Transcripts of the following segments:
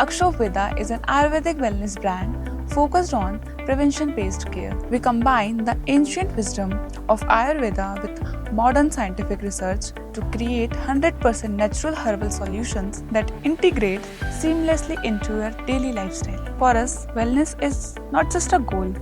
Akshobveda is an Ayurvedic wellness brand focused on prevention-based care. We combine the ancient wisdom of Ayurveda with modern scientific research to create 100% natural herbal solutions that integrate seamlessly into your daily lifestyle. For us, wellness is not just a goal,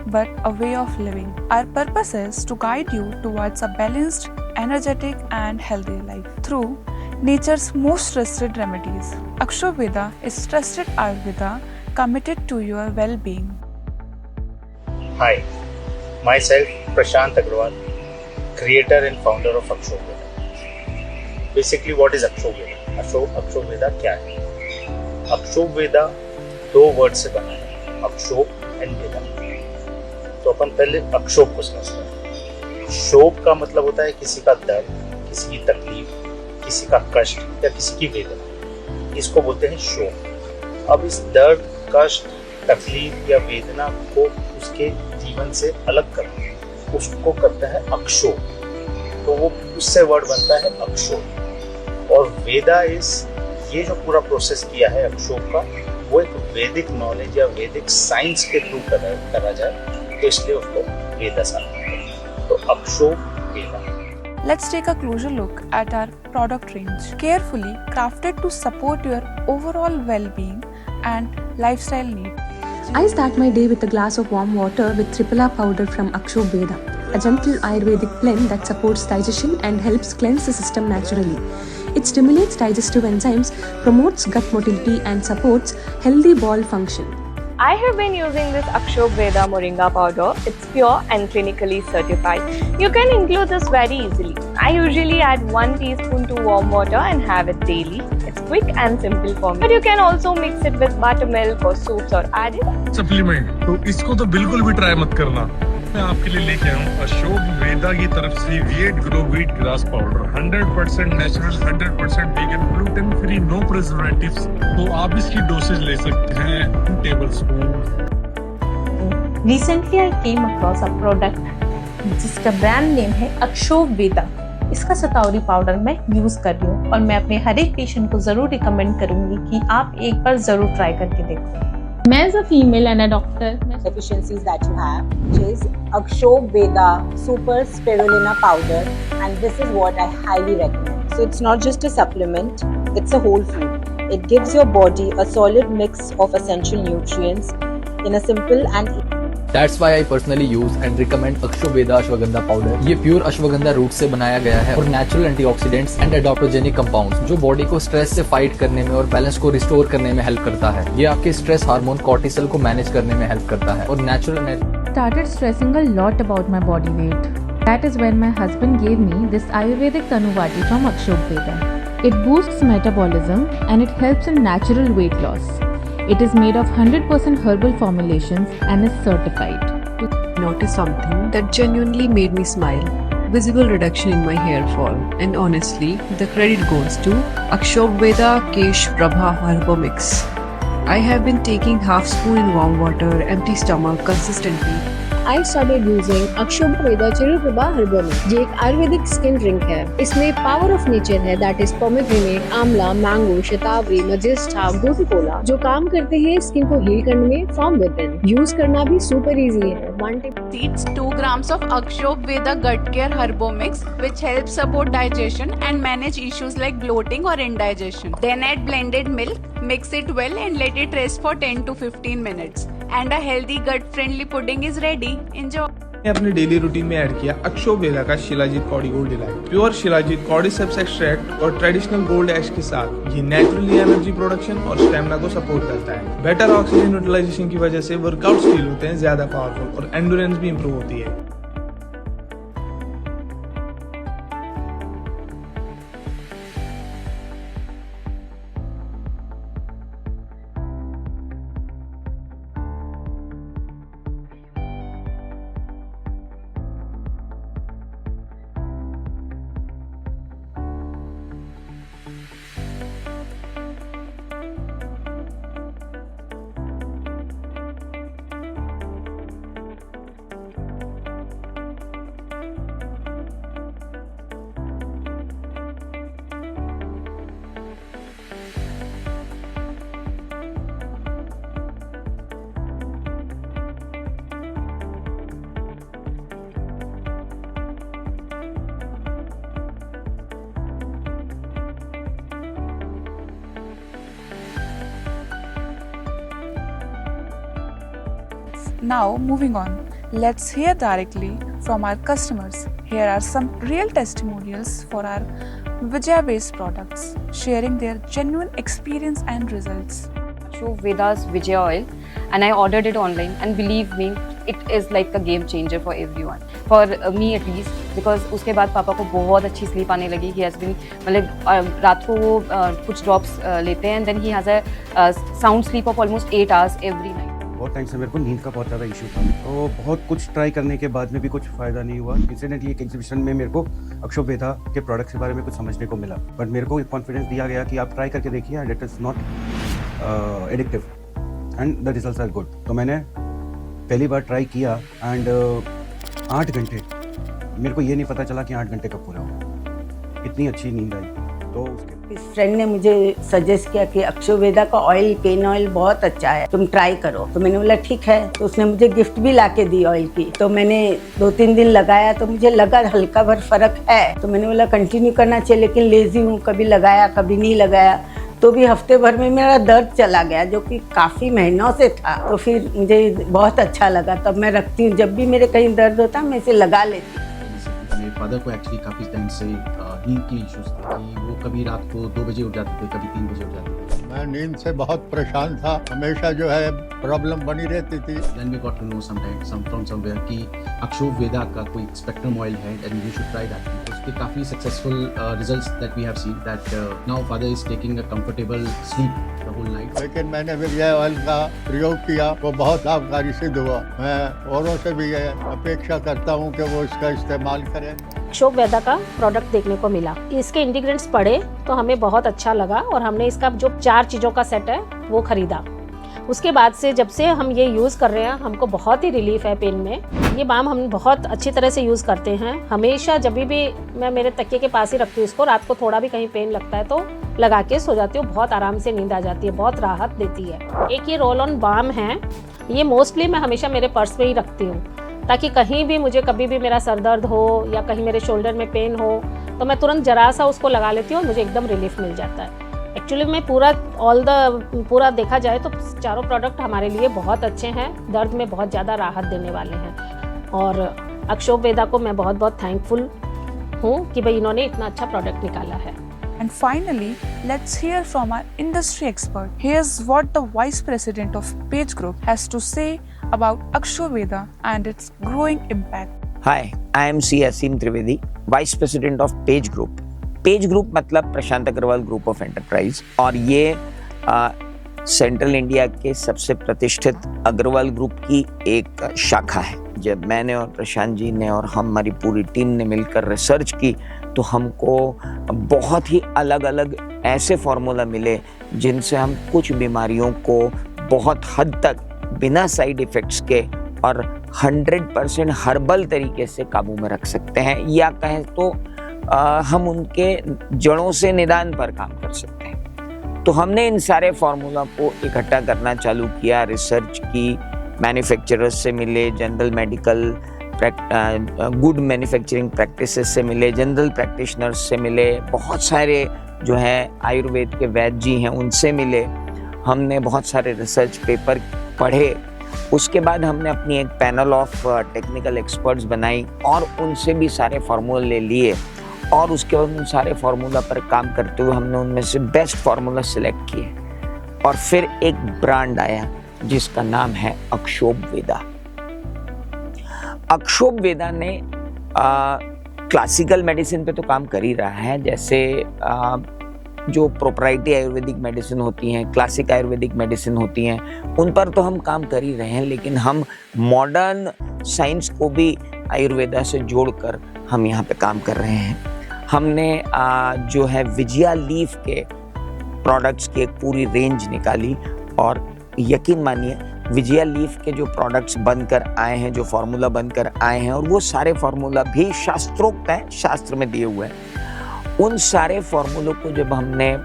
but a way of living. Our purpose is to guide you towards a balanced, energetic, and healthy life through nature's most trusted remedies. Akshobveda is trusted Ayurveda committed to your well-being. Hi, myself Prashant Agrawal, creator and founder of Akshobveda. Basically, what is Akshobveda? Akshobveda क्या है? Akshobveda दो word से बना है, अक्षोभ and वेदा। तो अपन पहले अक्षोभ को समझते हैं। क्षोभ का मतलब होता है किसी का दर्द, किसी की तकलीफ, किसी का कष्ट या किसी की वेदना, इसको बोलते हैं क्षोभ। अब इस दर्द, कष्ट, तकलीफ या वेदना को उसके जीवन से अलग करना, उसको करता है अक्षोभ। तो वो उससे वर्ड बनता है अक्षोभ। और वेदा ये जो पूरा प्रोसेस किया है अक्षोभ का, वो एक वैदिक नॉलेज या वैदिक साइंस के थ्रू करा जाए, तो इसलिए उसको वेदा साधना। तो अक्षोभ वेदा। Let's take a closer look at our product range, carefully crafted to support your overall well-being and lifestyle needs. I start my day with a glass of warm water with Triphala powder from Akshobveda, a gentle Ayurvedic blend that supports digestion and helps cleanse the system naturally. It stimulates digestive enzymes, promotes gut motility, and supports healthy bowel function. I have been using this Akshobveda Moringa powder. It's pure and clinically certified. You can include this very easily. I usually add 1 teaspoon to warm water and have it daily. It's quick and simple for me. But you can also mix it with buttermilk or soups or add it. Supplement, तो इसको तो बिल्कुल भी try मत करना। मैं आपके लिए लेके आया हूँ अशोकवेदा की तरफ से V8 grow wheat grass powder, 100% natural, 100% vegan, gluten free, no preservatives. तो आप इसकी डोसेज ले सकते हैं 2 tablespoon. Recently I came across a product जिसका ब्रांड नेम है अक्षोभवेदा। इसका सतावरी पाउडर मैं यूज कर रही हूँ और मैं अपने हर एक पेशेंट को जरूर रिकमेंड करूंगी कि आप एक बार जरूर ट्राई करके देखो। मैं as a female and a doctor deficiencies that you have, which is Akshobveda Super Spirulina Powder, and this is what I highly recommend. So it's not just a supplement, it's a whole food. It gives your body a solid mix of essential nutrients in a simple and That's why I personally use and recommend Akshobveda ashwagandha powder. ये pure ashwagandha root से बनाया गया है और natural antioxidants and adaptogenic compounds जो body को stress से fight करने में और बैलेंस को रिस्टोर करने में हेल्प करता है। ये आपके स्ट्रेस हार्मोन कॉर्टिसोल को मैनेज करने में हेल्प करता है और natural Started stressing a lot about my body weight. That is when my husband gave me this Ayurvedic Tanuvati from Akshobveda. It boosts metabolism and it helps in natural weight loss. It is made of 100% herbal formulations and is certified. Noticed something that genuinely made me smile. Visible reduction in my hair fall. And honestly, the credit goes to Akshobveda Kesh Prabha Herbal Mix. I have been taking half spoon in warm water, empty stomach consistently. I started using Akshobveda Chiruprabha Herbal Mix, जो एक Ayurvedic skin drink है। इसमें power of nature है, that is pomegranate, आंवला, mango, शतावरी, मजिस्टा, ग्लूकोला, जो काम करते हैं स्किन को हील करने में फ्रॉम विद इन। यूज करना भी सुपर इजी है। 1 tip seeds, 2 grams of Akshobveda Gut Care Herbal Mix, which helps support digestion and manage issues like bloating or indigestion. Then add blended milk, mix it well and let it rest for 10 to 15 minutes. And a healthy gut-friendly pudding is ready. Enjoy. मैंने अपने daily routine में add किया अक्षोभवेदा का shilajit Cardi gold delight. Pure shilajit cordyceps extract और traditional gold ऐश के साथ ये naturally energy production और स्टेमिना को सपोर्ट करता है। बेटर ऑक्सीजन यूटिलाइजेशन की वजह से वर्कआउट्स फील होते हैं ज्यादा पावरफुल और एंडोरेंस भी इंप्रूव होती है। Now, moving on, let's hear directly from our customers. Here are some real testimonials for our Vijaya based products, sharing their genuine experience and results. Akshobh Veda's Vijaya oil, and I ordered it online, and believe me, it is like a game changer for everyone, for me at least, because उसके बाद पापा को बहुत अच्छी sleep आने लगी. He has been मतलब रात को वो कुछ ड्रॉप्स लेते हैं, and then he has a sound sleep of almost 8 hours every night. बहुत टाइम से मेरे को नींद का बहुत ज़्यादा इशू था, तो बहुत कुछ ट्राई करने के बाद में भी कुछ फ़ायदा नहीं हुआ. इंसिडेंटली एक एग्जीबिशन में मेरे को अक्षोभ वेदा के प्रोडक्ट्स के बारे में कुछ समझने को मिला, बट मेरे को कॉन्फिडेंस दिया गया कि आप ट्राई करके देखिए and it is not addictive and the results are good. तो मैंने पहली बार ट्राई किया एंड 8 घंटे मेरे को ये नहीं पता चला कि 8 घंटे कब पूरा हुआ. इतनी अच्छी नींद आई. तो इस फ्रेंड ने मुझे सजेस्ट किया कि अक्षोभ वेदा का ऑयल, पेन ऑयल बहुत अच्छा है, तुम ट्राई करो. तो मैंने बोला ठीक है. तो उसने मुझे गिफ्ट भी लाके दी ऑयल की. तो मैंने 2-3 दिन लगाया तो मुझे लगा हल्का भर फर्क है. तो मैंने बोला कंटिन्यू करना चाहिए, लेकिन लेजी हूँ, कभी लगाया कभी नहीं लगाया. तो भी हफ्ते भर में मेरा दर्द चला गया, जो कि काफ़ी महीनों से था. तो फिर मुझे बहुत अच्छा लगा. तब मैं रखती हूँ, जब भी मेरे कहीं दर्द होता मैं इसे लगा लेती हूँ. मेरे फादर को एक्चुअली काफ़ी टाइम से नींद की इश्यूज थे कि वो कभी रात को 2 बजे उठ जाते थे, कभी 3 बजे उठ जाते थे. मैं नींद से बहुत परेशान था, हमेशा जो है प्रॉब्लम बनी रहती थी. Then we got to know from somewhere कि अक्षोभ वेदा का कोई स्पेक्ट्रम ऑयल है and you should try that. तो उसके काफ़ी successful results that we have seen that now father is taking a comfortable sleep the whole night. लेकिन मैंने विजय oil का प्रयोग किया, वो बहुत लाभकारी सिद्ध हुआ. मैं औरों से भी अपेक्षा करता हूँ कि वो इसका इस्तेमाल करें. अक्षोभ वेदा का प्रोडक्ट देखने को मिला. इसके इंग्रेडिएंट्स पढ़े तो हमें बहुत अच्छा लगा और हमने इसका जो 4 चीज़ों का सेट है वो खरीदा. उसके बाद से जब से हम ये यूज़ कर रहे हैं हमको बहुत ही रिलीफ है पेन में. ये बाम हम बहुत अच्छी तरह से यूज़ करते हैं. हमेशा जब भी मैं मेरे तकिए के पास ही रखती हूँ इसको. रात को थोड़ा भी कहीं पेन लगता है तो लगा के सो जाती हूँ. बहुत आराम से नींद आ जाती है, बहुत राहत देती है. एक ये रोल ऑन बाम है, ये मोस्टली मैं हमेशा मेरे पर्स में ही रखती हूँ, ताकि कहीं भी मुझे कभी भी मेरा सर दर्द हो या कहीं मेरे शोल्डर में पेन हो तो मैं तुरंत जरा सा उसको लगा लेती हूँ और मुझे एकदम रिलीफ मिल जाता है. एक्चुअली में पूरा देखा जाए तो चारों प्रोडक्ट हमारे लिए बहुत अच्छे हैं, दर्द में बहुत ज़्यादा राहत देने वाले हैं. और अक्षोभ वेदा को मैं बहुत बहुत थैंकफुल हूँ कि भाई इन्होंने इतना अच्छा प्रोडक्ट निकाला है. And finally, let's hear from our industry expert. Here's what the Vice President of Page Group has to say about Akshobh Veda and its growing impact. Hi, I am C. Asim Trivedi, Vice President of Page Group. Page Group मतलब प्रशांत Agarwal group of enterprise, और ये central India के सबसे प्रतिष्ठित Agarwal group की एक शाखा है. जब मैंने और प्रशांत जी ने और हमारी पूरी टीम ने मिलकर रिसर्च की तो हमको बहुत ही अलग अलग ऐसे फार्मूला मिले जिनसे हम कुछ बीमारियों को बहुत हद तक बिना साइड इफ़ेक्ट्स के और 100% हर्बल तरीके से काबू में रख सकते हैं, या कहें तो हम उनके जड़ों से निदान पर काम कर सकते हैं. तो हमने इन सारे फार्मूला को इकट्ठा करना चालू किया, रिसर्च की, मैन्युफैक्चरर्स से मिले, general medical good manufacturing practices से मिले, जनरल प्रैक्टिशनर्स से मिले, बहुत सारे जो है आयुर्वेद के वैद्य जी हैं उनसे मिले. हमने बहुत सारे रिसर्च पेपर पढ़े. उसके बाद हमने अपनी एक पैनल ऑफ टेक्निकल एक्सपर्ट्स बनाई और उनसे भी सारे फार्मूला ले लिए, और उसके बाद उन सारे फार्मूला पर काम करते हुए हमने उनमें से बेस्ट फार्मूला सिलेक्ट किए, और फिर एक ब्रांड आया जिसका नाम है अक्षोभ वेदा. अक्षोभ वेदा ने क्लासिकल मेडिसिन पे तो काम कर ही रहा है, जैसे जो प्रोप्राइटरी आयुर्वेदिक मेडिसिन होती हैं, क्लासिक आयुर्वेदिक मेडिसिन होती हैं, उन पर तो हम काम कर ही रहे हैं, लेकिन हम मॉडर्न साइंस को भी आयुर्वेदा से जोड़कर हम यहाँ पे काम कर रहे हैं. हमने जो है विजया लीफ के प्रोडक्ट्स की एक पूरी रेंज निकाली, और यकीन मानिए विजया लीफ के जो प्रोडक्ट्स बनकर आए हैं, जो फार्मूला बनकर आए हैं, और वो सारे फार्मूला भी शास्त्रोक्त हैं, शास्त्र में दिए हुए हैं. उन सारे फार्मूलों को जब हमने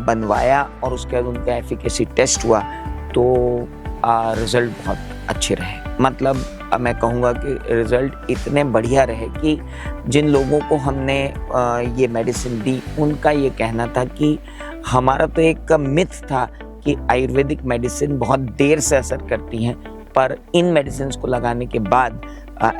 बनवाया और उसके बाद उनका एफिकेसी टेस्ट हुआ तो रिज़ल्ट बहुत अच्छे रहे. मतलब मैं कहूँगा कि रिज़ल्ट इतने बढ़िया रहे कि जिन लोगों को हमने ये मेडिसिन दी उनका ये कहना था कि हमारा तो एक मिथ था कि आयुर्वेदिक मेडिसिन बहुत देर से असर करती हैं, पर इन मेडिसिन को लगाने के बाद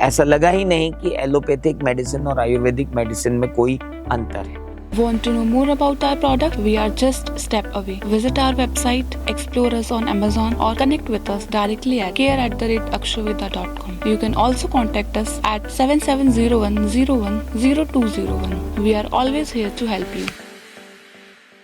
ऐसा लगा ही नहीं कि एलोपैथिक मेडिसिन और आयुर्वेदिक मेडिसिन में कोई अंतर है। Want to know more about our product? We are just a step away. Visit our website, explore us on Amazon or connect with us directly at care@akshuveda.com. You can also contact us at 7701010201. We are always here to help you.